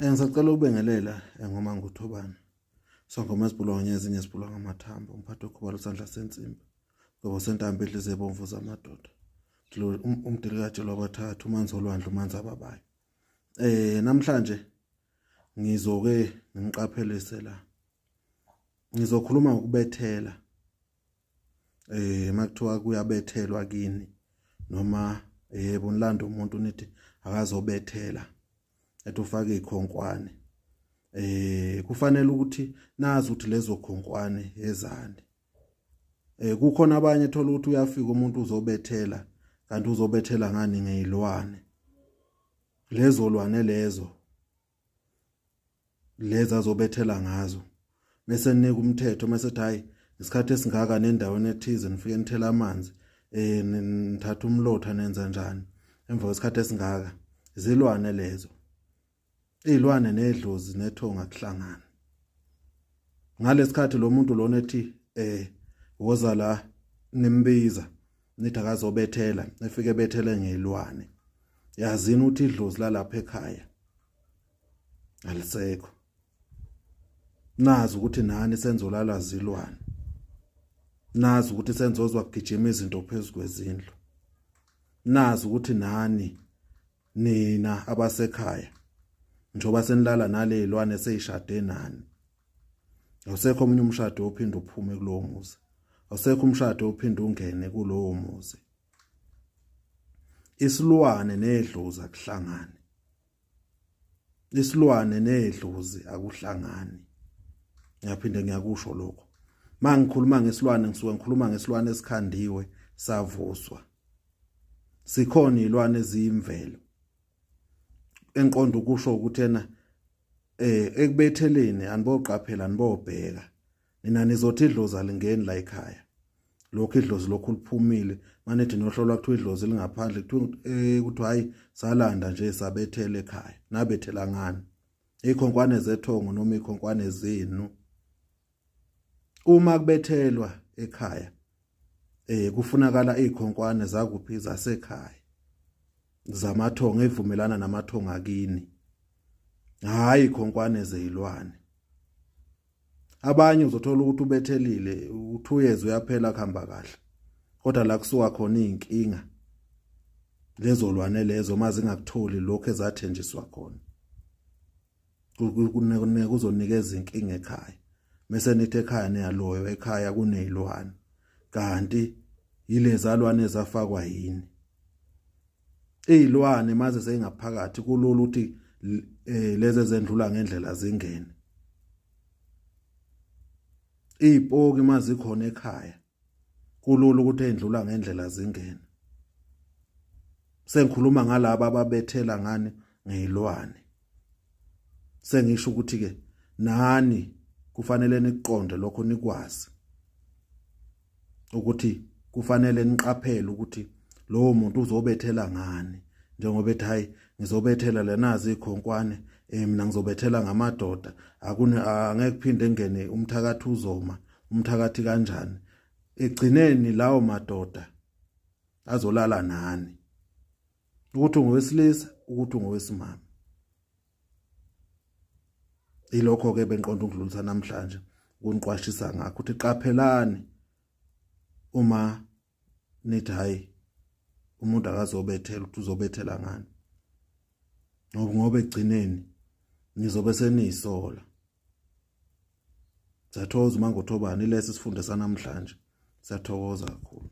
Ngisacela ukubengelela ngoma nguThobani. Sangoma sibulwa ezinye sibulwa ngamathambo. Umphathi okhubala usandla sensimbi. Ngoba sentambo edlize ebomvu zamadoda. Umdilikathi lwabathathu umanzi olwandle umanzi ababayo. Namhlanje ngizoke ngiqaphelise la. Ngizokhuluma ngokubethela. Makuthiwa kuyabethelwa kini noma yebo nilanda umuntu nithi akazobethela ethi ufake izikhonkwane. Kufanele ukuthi nazi ukuthi lezo khonkwane ezani. Kukhona abanye ethola ukuthi uyafika umuntu uzobethela kanti uzobethela ngani ngezilwane. Lezo lwane lezo azobethela ngazo. Bese ninika umthetho mase ethi hayi isikhathi esingaka nendaweni ethize nifike nithela amanzi nithatha umlotha nenza njani emva kwesikhathi esingaka izilwane lezo. Izilwane nedlozi nethonga kuhlangana. Ngalesikhathi lo muntu lona ethi woza la nimbiza nithi akazobethela efike bethele ngezilwane. Yazini ukuthi idlozi lalapha ekhaya alisekho. Nazi ukuthi nani senzolala zilwane. Nazi ukuthi senzozwa kugijima izinto phezulu kwezindlu. Nazi ukuthi nani nina abasekhaya njoba senilala nale zilwane seyishade nani. Awusekho omunye umshado ophinde uphume kulowo muzi. Awusekho umshado ophinde ungene kulowo muzi. Isilwane nedlozi akuhlangani. Isilwane nedlozi akuhlangani. Ngiyaphinde ngiyakusho lokho. Mangikhuluma ngesilwane ngisuke ngikhuluma ngesilwane esikhandiwe savuswa. Sikhona izilwane eziyimvelo. Enqondo ukusho ukuthi yena ekubetheleni aniboqaphela anibobheka. Nina nizothi idlozi alingeni la ekhaya. Lokho idlozi lokhu liphumile manethi nohlolwa kuthiwa idlozi lingaphandle kuthi hayi salanda nje sabethela ekhaya. Nabethela ngani? Izikhonkwane zethongo noma izikhonkwane zenu. Uma kubethelwa ekhaya kufunakala izikhonkwane zakuphi zasekhaya zamathongo ezivumelana namathongo akini. Hayi izikhonkwane zezilwane. Abanye uzothola ukuthi ubethelile uthi uyezwe uyaphela kuhamba kahle. Kodwa la kusuka khona izinkinga. Lezo lwane lezo mazingakutholi lokho ezathenjiswa khona. Kuzonikeza inkinga ekhaya. Mase nithi ekhaya neyaloyo ekhaya kunezilwane. Kanti yilezalwane ezafakwa yini. Izilwane maze seyingaphakathi kulula ukuthi lezi ezendlula ngendlela zingene. Izipoki mazikhona ekhaya kulula ukuthi endlula ngendlela zingene. Sengikhuluma ngalabo ababethela ngani ngezilwane. Sengisho ukuthi ke nani kufanele niqonde lokho nikwazi ukuthi kufanele niqaphele ukuthi lowo muntu uzobethela ngani. Njengoba ethi hayi ngizobethela lenazi izikhonkwane mina ngizobethela ngamadoda angeke kuphinde ngene umthakathi uzoma umthakathi kanjani. Egcineni lawo madoda azolala nani. Ukuthi ungowesilisa ukuthi ungowesimama. Ilokho ke benqonda ukudlulisa namhlanje ukuniqwashisa ngakho ukuthi qaphelani uma nithi hayi umuntu akazobethela ukuthi uzobethela ngani. Ngoba egcineni nizobe seniyisola. Siyathokoza mangoThobani lesi sifunde sanamhlanje. Siyathokoza kakhulu.